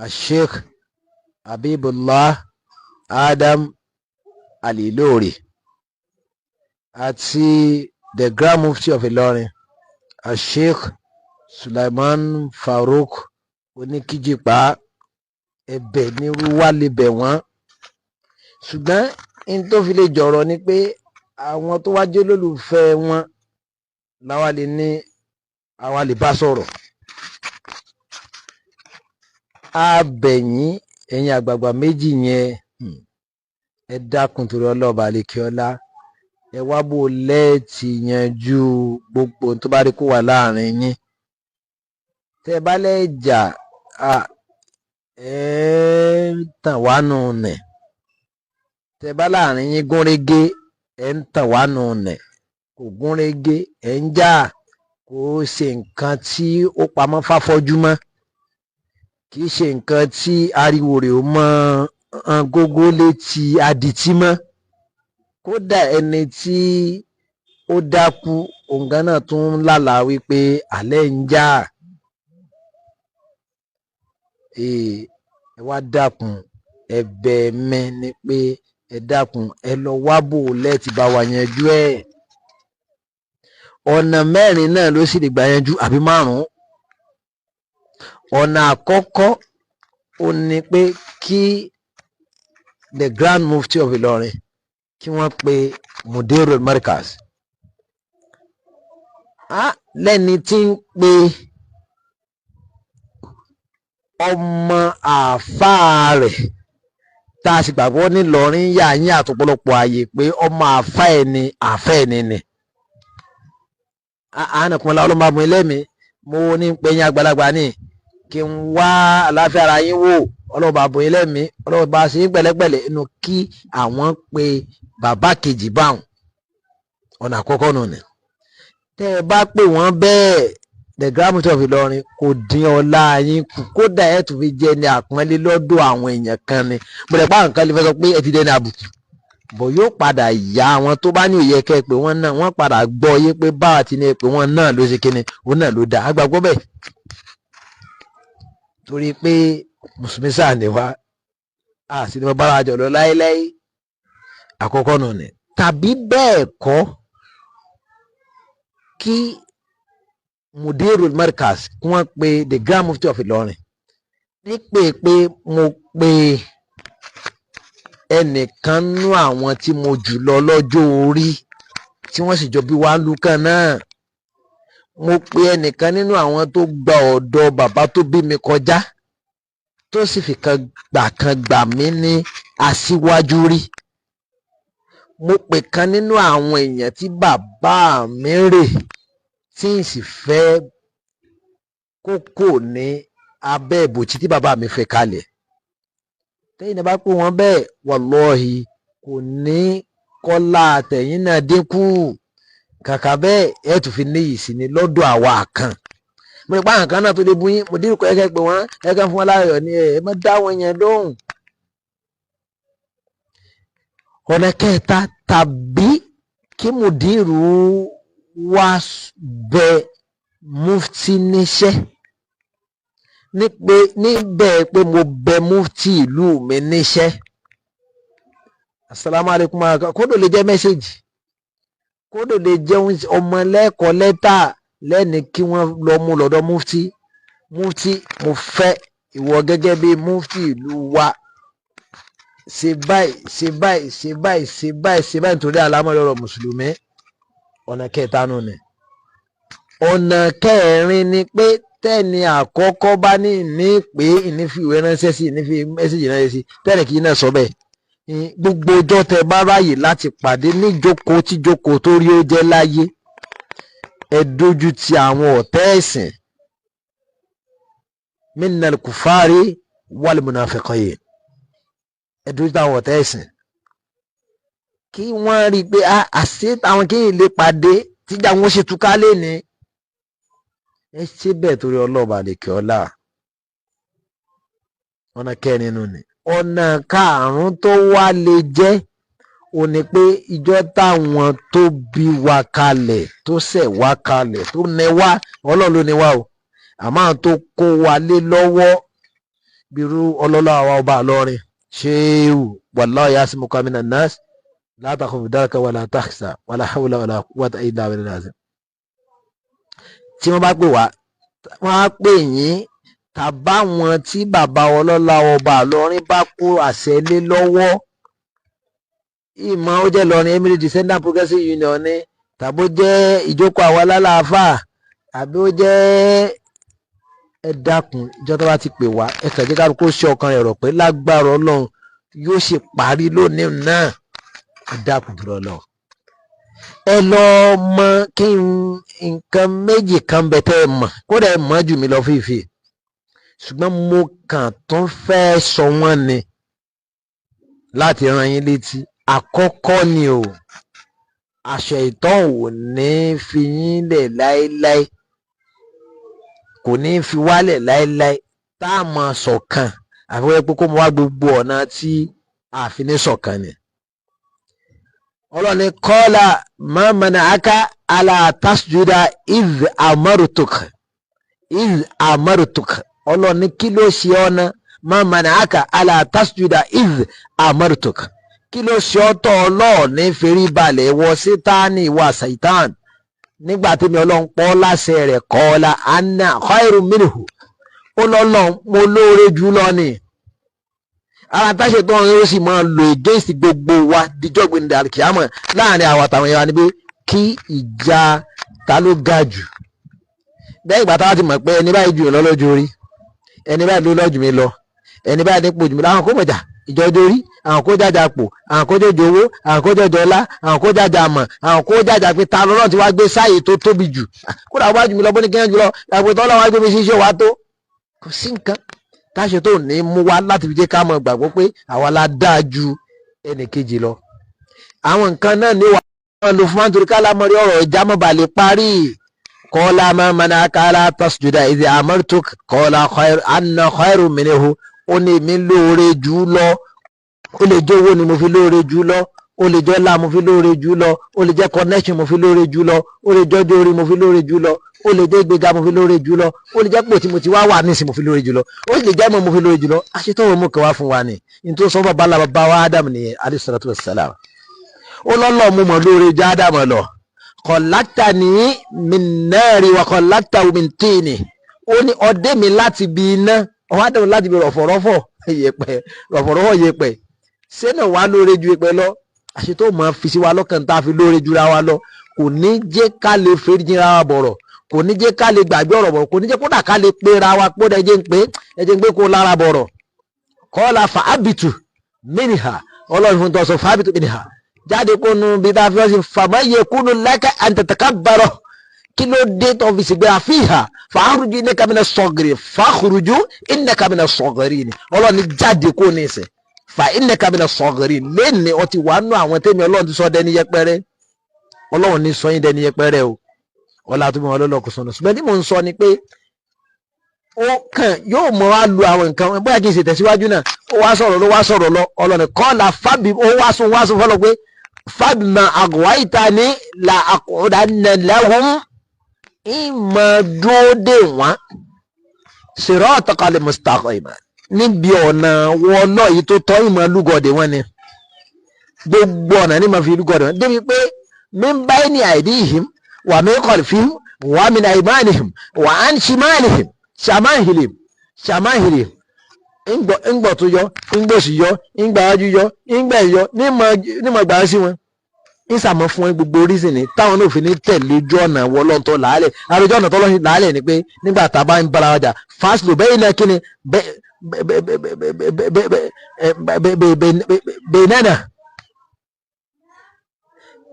Sheikh Habibullah Adam Al-Ilorin àti the Grand Mufti of Ilorin Sheikh Sulaiman Farouk Oníkíjìpá ẹ̀bẹ̀ ní wá lè bẹ̀ wọ́n, ṣùgbọ́n in tó fi lè jọ̀rọ̀ ni pé àwọn tó wá jẹ́ olólùfẹ́ wọn láwa lè ní àwa lè bá sọ̀rọ̀. A bẹ̀ yín ẹ̀yin àgbààgbà méjì yẹn, ẹ dákun torí ọlọ́ọ̀bà àlekèọlá, ẹ wá bò lẹ́ẹ̀tì yanjú gbogbo tó bá rí kó wà láàrin yín. Tẹ́ bá lẹ́ẹ̀jà ẹ tàn wá nù nẹ̀, tẹ́ bá láàrin yín gúnrégé ẹ ń tàn wá nù nẹ̀, kò gúnrégé ẹ ń jà, kò ṣe nǹkan tí ó pamọ́ fáfọ́jú mọ́, kì í ṣe nǹkan tí ariwo rẹ̀ ó mọ gógó létí adití mọ́. Kódà ẹni tí ó dákú òǹgá náà tún lálàá wípé alẹ́ ń jà. Ẹ wá dákun, ẹ̀bẹ̀ mi ni pé ẹ dákun ẹ lọ wá bò lẹ́ẹ̀tì bá wa yanjú ẹ̀. Ọ̀nà mẹ́rin náà ló sì lè gbà yanjú àbí márùn-ún. Ọ̀nà àkọ́kọ́ ó ní pé kí the Grand Mufti of Ilorin kí wọ́n pe Mudiru Markaz lẹ́ni tí ń pe ọmọ àáfàá rẹ̀ tá a sì gbàgbọ́ nílọrin yà yín àtọ̀pọ̀lọpọ̀ ààyè pé ọmọ àáfàá ẹni àáfàá ẹni ni. Àánàkùnmọ́lá ọlọ́mọ abùn ẹlẹ́mìí mo ní pé yín àgbàlagbà ní kí n wá àláfíà ara yín wò, ọlọ́mọ abùn ẹlẹ́mìí ọlọ́mọ bá ṣe pẹ̀lẹ́pẹ̀lẹ́ inú kí àwọn pe bàbá kejì báwọn. Ọ̀nà àkọ́kọ́ nù ni. Tẹ́ ẹ bá pè wọ́n bẹ́ẹ̀, the Grand Mufti of Ilorin kò dín ọlá yín kù, kódà ẹ̀ tún fi jẹ́ ní àpọ́nlé lọ́dọ̀ àwọn èèyàn kan ni. Bọ̀dẹ̀ pa nǹkan lè fẹ́ sọ pé ẹ ti dẹni àbùkù, bọ̀ yóò padà yá àwọn tó bá ní òye kẹ́ pé wọ́n náà wọ́n padà gbọ́ yé pé báwa ti ní pé wọ́n náà ló ṣe kíni, òun náà ló dá àgbàgbọ́ bẹ́ẹ̀. Torí pé mùsùlùmí sáà ní wa a sì ní mo bára jọ lọ láéláé. Àkọ́kọ́ nù ni. Tàbí bẹ́ẹ̀ kọ́ kí Mudiru Markaz kí wọ́n pe the Grand Mufti of Ilorin ní pé mo pe ẹnìkan nú àwọn tí mo jù lọ lọ́jọ́ orí tí wọ́n sì jọ bí wá lùkàn náà. Mo pe ẹnìkan nínú àwọn tó gba ọ̀dọ̀ bàbá tó bí mi kọjá tó sì fi kan gbà mí ní aṣíwájú rí. Mo pe kan nínú àwọn èèyàn tí bàbá mi rè tí n sì fẹ́ kókó ní abẹ́ ìbòjì tí bàbá mi fẹ́ kalẹ̀. Tẹ́yìn náà bá pè wọ́n bẹ́ẹ̀, wallahi kò ní kọ́lá tẹ̀yìn náà dínkù. Kàkà bẹ́ẹ̀ ẹ̀ tún fi níyì sí ni lọ́dọ̀ àwa kan. Mo ní pa àwọn kan náà tó lè bú yín, Mudiru kọ́ ẹ̀kẹ́ pé wọ́n ẹ̀kẹ́ fún wọn láyọ̀ ni ẹ̀ má dá wọn yẹn lóhùn. Ọ̀nà kẹta, tàbí kí Mudiru wá bẹ mufti níṣẹ́ níbẹ̀ pé mo bẹ mufti ìlú mi níṣẹ́. Assalamu alaikum, kódò lè jẹ́ mẹ́sẹ̀jì, kódò lè jẹ́ ọmọ lẹ́kọ̀ọ́ lẹ́tà lẹ́ni kí wọ́n lọ mú lọ́dọ̀ mufti. Mufti, mo fẹ́ ìwọ gẹ́gẹ́ bí mufti ìlú wa ṣe báyìí ṣe báyìí ṣe báyìí ṣe báyìí ṣe báyìí nítorí àlámọ̀ ọ̀rọ̀ mùsùlùmí. Ọ̀nà kẹta nù ni. Ọ̀nà kẹrin ni pé tẹ́ni àkọ́kọ́ bá ní pé ìnífi ìwé ránṣẹ́ sí ìnífi mẹ́sẹ̀jì ránṣẹ́ sí tẹ́ni kì í náà sọ bẹ́ẹ̀. Gbogbo ọjọ́ tẹ bá ráyè láti pàdé níjókòó tíjókòó tó rí ó jẹ́ láyé, ẹ dojú ti àwọn ọ̀tá ẹ̀sìn minnal kufari wal munafiqin. Ẹ dojú ti àwọn ọ̀tá ẹ̀sìn kí wọ́n rí i pé àṣé àwọn kí n lè pàdé tíjà wọn ṣe túká léni. Ẹ ṣe bẹ́ẹ̀ torí ọlọ́ọ̀bà àlekè ọlá. Ọ̀nà kẹrin nù ni. Ọ̀nà karùn-ún tó wá lè jẹ́ ò ní pé ìjọ táwọn tó bí wa kalẹ̀ tó ṣẹ̀ wá kalẹ̀ tó nẹ wá, Ọlọ́run ló ní wá o, àmọ́ àwọn tó kó wa lé lọ́wọ́ bírú ọlọ́lá àwa ọba Ìlọrin Sheikh wallahu yasimuka minan nas la takhaf daraka wala takhsha wala hawla wala quwwata illa billah. Tí wọ́n bá pè wá wọ́n á pè yín tàbá wọn tí bàbá ọlọ́lá ọba Ìlọrin bá kó àṣẹ lé lọ́wọ́, ìmọ̀ ó jẹ́ Ìlọrin Emirates Descendant Progressive Union ni, tàbó jẹ́ ìjókòó àwọn alálàáfà, àbí ó jẹ́ ẹ dákun ìjọ tó bá ti pè wá ẹ kàn jẹ́ ká kó ṣe ọkàn rẹ̀ rọ̀ pé lágbára Ọlọ́run yóò ṣe parí lónìí náà. Ẹ dákun dúró lọ. Ẹ lọ mọ kí nǹkan méjì kan bẹ tẹ́ ẹ mọ̀, kódà ẹ mọ̀ jù mí lọ fífi, ṣùgbọ́n mo kàn tún fẹ́ sọ wọ́n ni láti rán yín létí. Àkọ́kọ́ ni o, àṣẹ ìtàn ò ní fi yín lẹ̀ láéláé, kò ní fi wálẹ̀ láéláé, tá a máa ṣọ̀kan àfihàn pé kó mo wá gbogbo ọ̀nà tí a fi ní ṣọ̀kan ni. Ọlọ́ni qala ma mana'aka ala tasjuda idh amartuka. Ọlọ́ni kí ló ṣe ọ́nà ma mana'aka ala tasjuda idh amartuka. Kí ló ṣe ọ́tọ̀ ọlọ́ọ̀ni fèrè balẹ̀ wọ Sátánì ìwà Satan nígbà tí mi Ọlọ́run pọ́ láṣẹ rẹ̀ qala anna khairun minhu. Ó lọ́lọ́ mo lóore jù lọ ni. Ara táṣe tó ń rí sì máa lo against gbogbo wa díjọ́ gbẹ̀ndẹ̀ àkíyàmọ̀ láàrin àwọn àtàwọn èèyàn ni pé kí ìjà ta ló ga jù. Bẹ́ẹ̀ ìgbà táwa ti mọ̀ pé ẹni báyìí jù lọ lọ́jọ́ orí, ẹni báyìí ló lọ́jù mi lọ, ẹni báyìí nípò jù mí lọ, àwọn kó mọ̀jà ìjọ orí, àwọn kó jájà pò, àwọn kó jọjọ owó, àwọn kó jọjọ ọlá, àwọn kó jájà mọ̀, àwọn kó jájà pé ta lọ́rọ̀ tí wá gbé sáyè tó tóbi jù. Kódà wọ́n bá jù mí lọ bó ní kí wọ́n jù lọ, àpótọ́ Ọlọ́run wá gbé mi ṣiṣẹ́ wa tó. Kò sí nǹkan táṣe tó ní mú wá láti fi jẹ́ ká mọ̀ gbàgbọ́ pé àwa la dáa ju ẹnì kejì lọ. Àwọn nǹkan náà ní wàá lò fún wa nítorí ká lámọ̀rí ọ̀rọ̀ ìjà mọ̀ bà lè parí. Qala ma mana'aka ala tasjuda idh amartuk qala anna khairun minhu. Ó ní mi lóore jù lọ. Ó lè jẹ́ owó ni mo fi lóore jù lọ, ó lè jẹ́ ọlá mo fi lóore jù lọ, ó lè jẹ́ connection mo fi lóore jù lọ, ó lè jẹ́ ọjọ́ orí mo fi lóore jù lọ, ó lè jẹ́ ìgbéga mo fi lóore jù lọ, ó lè jẹ́ pò tí mo ti wá wà nísìn mo fi lóore jù lọ, ó sì lè jẹ́ ìmọ̀ mo fi lóore jù lọ. Àṣetọ́wọ́ mú kẹwàá fún wa ni nítorí sọ bàbá ńlá bàbá wa Ádámù nìyẹn alayhi salatu wassalam. Ó lọ́lọ́ mú mọ̀ lóore jẹ́ Ádámù lọ. Khalaqtani min nari wa khalaqtahu min tini. Ó ní ọdẹ mi láti bi iná, ọwọ́ Ádámù láti bi rọ̀fọ̀rọ̀fọ̀ yẹpẹ̀. Ṣé náà wá lóore ju ìpẹ́ lọ? Àṣetó máa fi sí wa lọ́kàn tá a fi lóore jura wa lọ, kò ní jẹ́ ká lè fèrè jìnra wa bọ̀rọ̀, kò ní jẹ́ ká lè gbàgbé ọ̀rọ̀ bọ̀rọ̀, kò ní jẹ́ kódà ká lè pera wa kódà ẹjẹ́ ń gbé kó lára bọ̀rọ̀. Qala fa'abitu minha. Ọlọ́run fún tọ́sọ fa'abitu minha. Jáde kó nu bí tá a fi wọ́n sí fama yakunu laka an tatakabbara. Kí ló dé tó fi sì gbé àfihà fa'akhruju innaka mina as-sagirin fa'akhruju innaka mina as-sagirin. Ọlọ́run jáde kó ní ìsẹ̀ fa innaka mina as-sagirin. Lẹ́ni ọtí wàá nù àwọn tẹ́mi Ọlọ́run ti sọ dẹni yẹpẹrẹ. Ọlọ́run ní sọ yín dẹni yẹpẹrẹ o. Ọlá tó bí wọn lọ́lọ́ kò sọnù. Ṣùgbọ́n tí mò ń sọ ni pé ó kàn yóò mọ wá lu àwọn nǹkan bóyá kí n ṣe tẹ̀síwájú náà. Ó wá sọ̀rọ̀ lọ Ọlọ́run qala fábì ó wá sún fọlọ́ pé fabima aghwaytani la aqudanna lahum. Ìmọ̀ dúró dè wọ́n siratakal mustaqim níbi ọ̀nà wọn náà yìí tó tọ́ ìmọ̀ lúgọ̀dẹ̀ wọn ni gbogbo ọ̀nà ní ma fi lúgọ̀dẹ̀ wọn débi pé min bayni aydihim wa min khalfihim wa min aymanihim wa an shimalihim shamahilihim ńgbọ̀ tó yọ ńgbòsì yọ ńgbàájú yọ ńgbẹ̀yọ nímọ̀ gbà sí wọn ìsàmọ́ fún gbogbo reason ni táwọn náà fi ní tẹ̀lé ojú ọ̀nà wọlọ́ntọ́ làálẹ̀ àròjọ́ ọ̀nà tọ́lọ́ làálẹ̀ ni pé nígbà tá a bá ń bára ọjà fásitì bẹ́ẹ̀ náà kí ni bẹ́ẹ̀ náà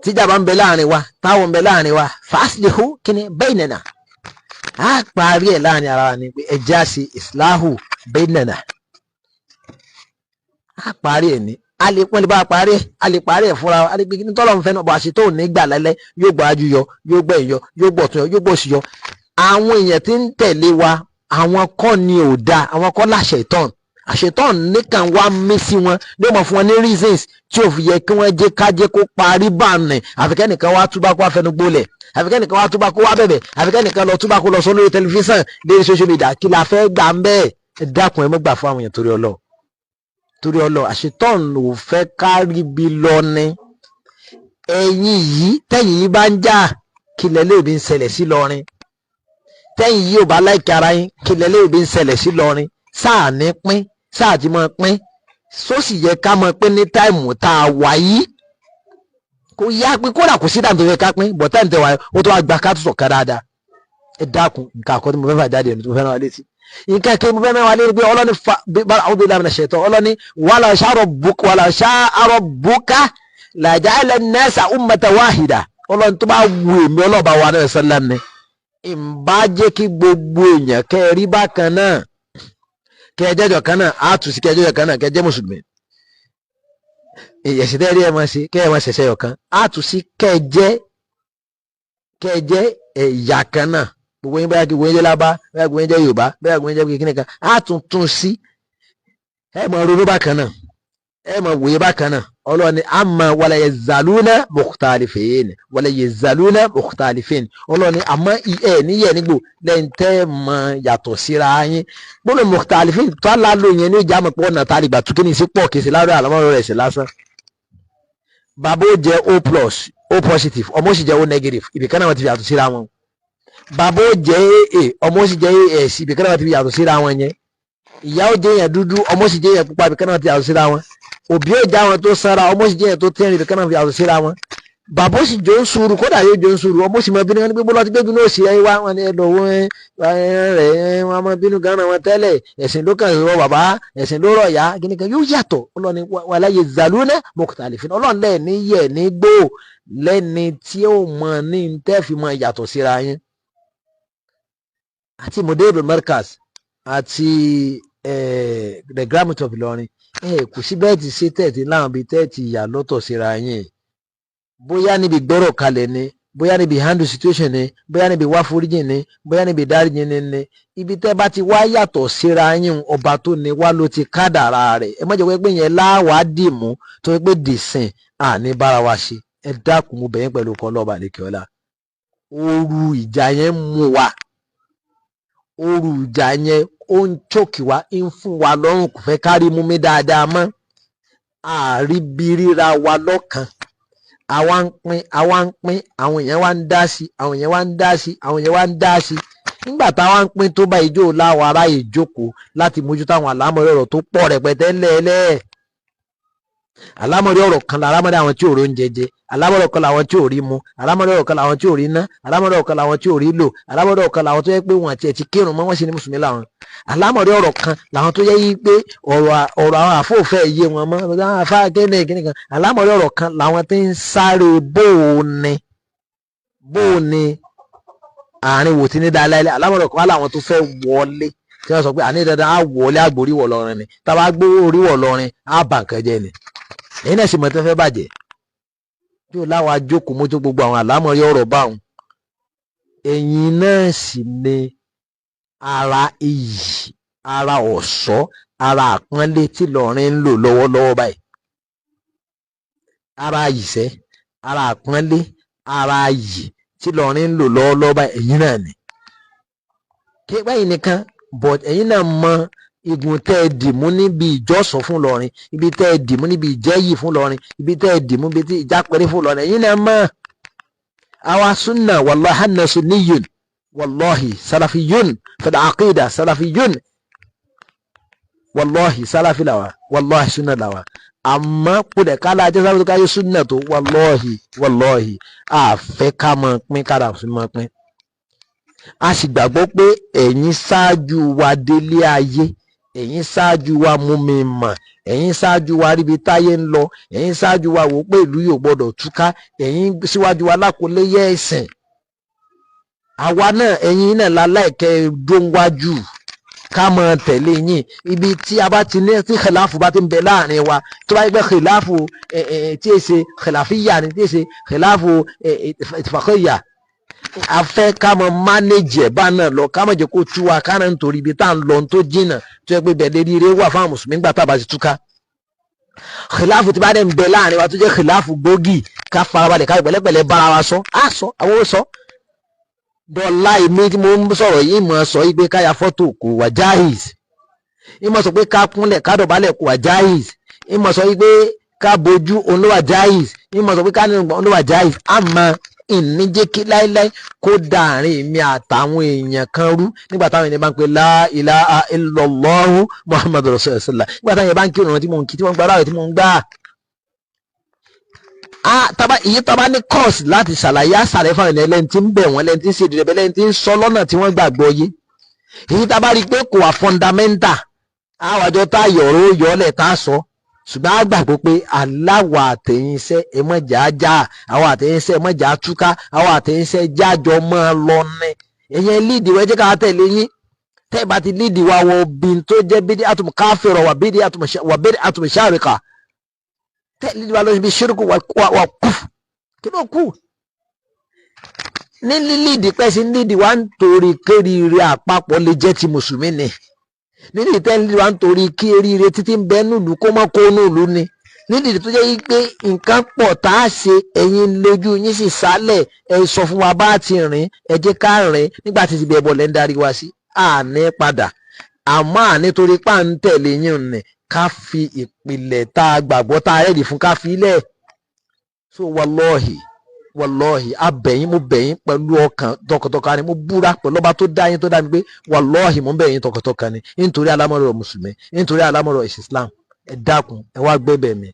tíjà bá ń bẹ láàrin wa táwọn ń bẹ láàrin wa fásitì hù kí ni bẹ́ẹ̀ náà á parí ẹ̀ láàrin ara wa ni pé ẹja sí islahu bẹ́ẹ̀ náà á parí ẹ̀ ní. A lè pọ́n lè bá parí ẹ̀ fúnra wa, a lè gbé kí ní tọ́lọ̀ ń fẹ́ náà bọ̀ àṣetó ò ní gbà lálẹ́ yóò gbọ́ ajú yọ yóò gbọ́ ìyọ yóò gbọ́ tún yọ yóò gbọ́ sí yọ. Àwọn èèyàn tí ń tẹ̀lé wa àwọn kọ́ ni ò dáa, àwọn kọ́ àṣetán nìkan wá mí sí wọn ló mọ̀ fún wọn ní reasons tí ò fi yẹ kí wọ́n jẹ́ kájẹ́ kó parí báàmì. Àfikẹ́nìkan wá túbá kó wá fẹnu gbólẹ̀, àfikẹ́nìkan wá túbá kó wá bẹ̀bẹ̀, àfikẹ́nìkan lọ túbá kó lọ sọ lórí tẹlifíṣàn lórí social media kí la fẹ́ gbà ń bẹ́ẹ̀ ẹ dákun ẹ má gbà fún àwọn èèyàn torí ọlọ àṣetọ́n ò fẹ́ kárí bí lọ ní ẹ̀yìn yìí tẹ̀yìn yìí bá ń jà kílẹ̀ léèbí ń ṣẹlẹ̀ sí lọrin tẹ̀yìn yìí ò bá láìka ara yín kílẹ̀ léèbí ń ṣẹlẹ̀ sí lọrin sáà ní pín sáà ti máa pín sósì yẹ ká máa pín ní táìmù tá a wà yìí kò yá pín kódà kò sí dáńtò yẹ ká pín bọ̀ táìmù tẹ̀ wáyé ó tó wá gba ká tó sọ̀kan dáadáa ẹ dákun nǹkan àkọ́tí mo fẹ́ fà jáde ẹni tó fẹ́ náà wá létí nǹkan kí mo fẹ́ náà wá létí pé ọlọ́ni àwọn obìnrin lámìnà ṣètò ọlọ́ni wàlà ṣàrọ̀ bùkà làjà'ala an-nasa ummatan wahida ọlọ́ni tó bá wù mí ọlọ́ba wa náà sallam ni ìbá jẹ́ kí gbogbo èèyàn kẹ́ ẹ rí bákan náà kẹ́ ẹ jẹ́jọ́ kan náà á tù sí kẹ́ ẹ jẹ́jọ́ kan náà kẹ́ ẹ jẹ́ mùsùlùmí èyí ẹ̀sìn tẹ́rí ẹ̀ máa ṣe kẹ́ ẹ máa ṣẹ̀ṣẹ̀ yọ̀ kan á tù sí kẹ́ ẹ jẹ́ ẹ̀yà kan náà gbogbo yín bóyá kí gbogbo yín jẹ́ lábá bóyá gbogbo yín jẹ́ yorùbá bóyá gbogbo yín jẹ́ kíní kan á tún sí ẹ máa ronú bákan náà ẹ máa wòye bákan náà ọlọ́ni àmọ́ wala yazaluna mukhtalifin wala yazaluna mukhtalifin ọlọ́ni àmọ́ ẹ níyẹ̀ nígbò lẹ́yìn tẹ́ mọ yàtọ̀ síra yín gbọ́dọ̀ mukhtalifin tó á lálò yẹn ní ìjà mọ̀ pé ọ̀nà tá a lè gbà tún kíní sí pọ̀ kì í sí láàárọ̀ àlámọ́ rẹ̀ sí lásán bàbá ó jẹ́ o plus o positive ọmọ ó sì jẹ́ o negative ibìkan náà wọ́n ti fi yàtọ̀ síra wọn bàbá ó jẹ́ aa ọmọ ó sì jẹ́ as ibìkan náà wọ́n ti fi yàtọ̀ síra wọn yẹn ìyá ó jẹ́ yẹn dúdú ọmọ ó sì jẹ́ yẹn pupa ibìkan náà wọ́n ti yàtọ̀ síra wọn òbí ó já wọn tó sanra ọmọ ó sì jẹ́ yẹn tó tẹ́rìn ibìkan náà wọ́n ti yàtọ̀ síra wọn bàbá ó sì jó ń sùúrù kódà yóò jó ń sùúrù ọmọ ó sì mọ bínú wọn ní gbogbo lọ́tí gbégbé náà sì wá wọn ní ẹ̀dọ̀ wọn rẹ̀ wọn mọ bínú gan wọn tẹ́lẹ̀ ẹ̀sìn ló kàn rọ bàbá ẹ̀sìn ló rọ̀ yá kíní kan yóò yàtọ̀ ọlọ́ni wala yazaluna mukhtalifin ọlọ́ni lẹ́ẹ̀ni yẹ̀ ní gbó lẹ́ni tí ó mọ ní tẹ́ẹ̀fì mọ yàtọ̀ síra yín àti Mudiru Markaz àti the Grammar of Ilorin kò sí bẹ́ẹ̀ ti ṣe tẹ̀tí láwọn bíi tẹ́ẹ̀tì ìyà lọ́tọ̀ síra yín bóyá níbi gbọ́rọ̀ kalẹ̀ ni bóyá níbi handle situation ni bóyá níbi wá foríjì ni bóyá níbi dáríjì ni ibi tẹ́ bá ti wá yàtọ̀ síra yín ọba tó ní wá ló ti kádàrá rẹ̀ ẹ má jẹ́ pé yẹn láwàá dì mú tó pé dìsìn àní bára wa ṣe ẹ dákun mo bẹ̀ yín pẹ̀lú ọkọ̀ ọlọ́ọ̀bà lẹ́kẹ̀ọ́ ọ̀la ooru ìjà yẹn mú wa ooru ìjà yẹn ó ń chókì wá ń fún wa lọ́rùn kò fẹ́ kárí mú mi dáadáa mọ́ àríbíríra wa lọ́kàn àwa ń pín àwọn èèyàn wá ń dá sí àwọn èèyàn wá ń dá sí àwọn èèyàn wá ń dá sí nígbà táwa ń pín tó bá ìjó láwọn ará ìjókòó láti mójútó àwọn àlámọ̀rí ọ̀rọ̀ tó pọ̀ rẹpẹtẹ ńlẹ̀ẹ́lẹ̀ àlámọ̀rí ọ̀rọ̀ kan lálámọ̀rí àwọn tí ò rí oúnjẹ jẹ àlámọ̀rí ọ̀kan làwọn tí ò rí mu àlámọ̀rí ọ̀kan làwọn tí ò rí ná àlámọ̀rí ọ̀kan làwọn tí ò rí lò àlámọ̀rí ọ̀kan làwọn tó yẹ pé wọn àti ẹ̀ ti kírun mọ́ wọ́n sì ní mùsùlùmí làwọn àlámọ̀rí ọ̀rọ̀ kan làwọn tó yẹ yí pé ọ̀rọ̀ àwọn àfóòfẹ́ yé wọn mọ́ àfa kéne kan àlámọ̀rí ọ̀rọ̀ kan làwọn tí ń sáré bóòni àárín wò tí ní dáa láìlẹ̀ àlámọ̀rí ọ̀kan làwọn tó fẹ́ wọlé tí wọ́n sọ pé àní dandan á wọlé àgbóríwọ̀ lọ́rin ni táwa gbówó oríwọ̀ lọ́rin á bà nǹkan jẹ́ ni èyí náà sì mọ̀ tó fẹ́ bàjẹ́ yóò láwọn ajókòó mójú gbogbo àwọn àlámọ̀rí ọ̀rọ̀ báwọn ẹ̀yin náà sì ni ara iyì ara ọ̀ṣọ́ ara àpọ́nlé tí Ìlọrin ń lò lọ́wọ́lọ́wọ́ báyìí ara ìṣẹ́ ara àpọ́nlé ara iyì tí Ìlọrin ń lò lọ́wọ́lọ́wọ́ báyìí ẹ̀yin náà ni kí báyìí nìkan but ẹ̀yin náà mọ igun tẹ́ ẹ dìmú níbi ìjọsìn fún Ìlọrin ibi tẹ́ ẹ dìmú níbi ìjẹ́yì fún Ìlọrin ibi tẹ́ ẹ dìmú níbi tí ìjápẹ́rẹ́ fún Ìlọrin ẹ̀yin náà mọ̀ àwa súnà wàláhi hanna sunniyun wàláhi salafiyun fil aqida salafiyun wàláhi salafi làwà wàláhi súnà làwà àmọ́ kúdẹ̀ kálá ajẹ́ sábà tó káyé súnà tó wàláhi àfẹ́ ká mọ̀ pín kára fún mọ̀ pín a sì gbàgbọ́ pé ẹ̀yin ṣáájú wa délé ayé ẹ̀yin ṣáájú wa mú mi mọ̀ ẹ̀yin ṣáájú wa ríbi táyé ń lọ ẹ̀yin ṣáájú wa wò pé ìlú yóò gbọ́dọ̀ túká ẹ̀yin síwájú wa lákòóléyé ẹ̀sìn àwa náà ẹ̀yin náà láláìkẹ́ dóńwájú ká mọ tẹ̀lé yín ibi tí a bá ti ní tí khilafu bá ti ń bẹ láàrin wa tó bá yẹ pé khilafu tí è ṣe khilafiyya ni tí è ṣe khilafu ittifaqiyya a fẹ́ ká mọ mánéjì ẹ̀ bá náà lọ ká mọ̀ jẹ́ kó tú wa ká náà nítorí ibi tá à ń lọ tó jìnnà tó yẹ pé bẹ̀ẹ́ lérí wà fáwọn mùsùlùmí gbà tá a bá ti túká khilafu tí bá dẹ̀ ń bẹ láàrin wa tó jẹ́ khilafu gbòógì ká farabalẹ̀ ká pẹ̀lẹ́pẹ̀lẹ́ bára wa sọ á sọ àwọn ó sọ dọ́là èmi tí mo ń sọ̀rọ̀ yìí mọ̀ sọ yìí pé káya fọ́tò kò wà jáìs ìmọ̀ sọ pé ká kúnlẹ̀ ká dọ̀bálẹ̀ kò wà jáìz, ìmọ̀ sọ pé ká bojú òun ló wà jáìz, ìmọ̀ sọ pé ká nínú òun ló wà jáìz. Àmọ́ ìníjẹ́ kí láíláí kó dàárín mi àtàwọn èèyàn kan rú nígbà táwọn ènìyàn bá ń pe la ilaha illallahu muhammadu rasulullah, nígbà táwọn èèyàn bá ń kí òun tí mò ń kí, tí wọ́n ń gbà láwẹ̀ tí mò ń gbà. Èyí tọ́ba ní kọ́ọ̀sì láti ṣàlàyé àṣàlẹ̀ fáwọn ènìyàn lẹ́ni tí ń bẹ̀ wọ́n, lẹ́ni tí ń ṣe ìdìrẹ́bẹ̀, lẹ́ni tí ń sọ lọ́nà tí wọ́n gbàgbọ́ yé. Èyí tá a bá rí i pé kò wà fọ́ndámẹ́ntà, àwọn àjọ tá a yọ̀rọ̀ yọ̀ọ́lẹ̀ tá a sọ, ṣùgbọ́n a gbàgbọ́ pé aláwọ̀ àtẹ̀yìnṣẹ́ ẹ̀mọ́jà ajá, àwọn àtẹ̀yìnṣẹ́ ẹ̀mọ́jà túká, àwọn àtẹ̀yìnṣẹ́ jájọ mọ́ ọ lọ ní. Ẹ̀yẹn líìdì wẹ́ẹ́ jẹ́ ká tẹ̀lé yín. Tẹ́ ẹ bá ti líìdì wa wọ bí tó jẹ́ bídí àtùmù káfíìrọ̀ wà bídí àtùmù ṣáàríkà. Tẹ́ ẹ líìdì wa lọ́sibí ṣírùkù wà kú. Kí ló kù? Ní líìdì pẹ́sí líìdì wa ń torí kéríire àpapọ̀ lè jẹ́ ti mùsùlùmí ni. Nídìí tẹ́lẹ̀ wa ń torí kí eríire títí ń bẹ nílùú kó mọ́ kó nílùú ni. Nídìí tó jẹ́ pé nǹkan pọ̀ tá a ṣe ẹ̀yin lójú yín sì sálẹ̀ ẹ sọ fún wa bá a ti rìn ẹ jẹ́ ká rìn nígbà tí ti bẹ̀ bọ̀ lẹ́ ń darí wa sí. Àní padà àmọ́ ànítorí pà ń tẹ̀lé yín nì ká fi ìpìlẹ̀ tá a gbàgbọ́ tá a rẹ́dì fún ká fi lẹ̀. So wàlọ́ọ̀hì abẹ̀yìn mo bẹ̀yìn pẹ̀lú ọkàn tọkàntọkàn ni mo búra pẹ̀lú ọba tó dá yín tó dá mi pé wàlọ́ọ̀hì mo bẹ̀yìn tọkàntọkàn ni nítorí alámọ̀rọ̀ mùsùlùmí, nítorí alámọ̀rọ̀ Islam. Ẹ dákun ẹ wá gbẹ́bẹ̀ mi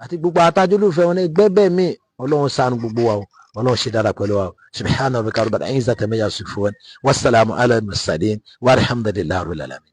àti gbogbo atájúlùfẹ́ wọn ní gbẹ́bẹ̀ mi. Ọlọ́run ṣàánú gbogbo wa o, Ọlọ́run ṣe dára pẹ̀lú wa o. Subhana rabbika rabbil izzati amma yasifun, wassalamu ala al-mursalin walhamdulillahi rabbil alamin.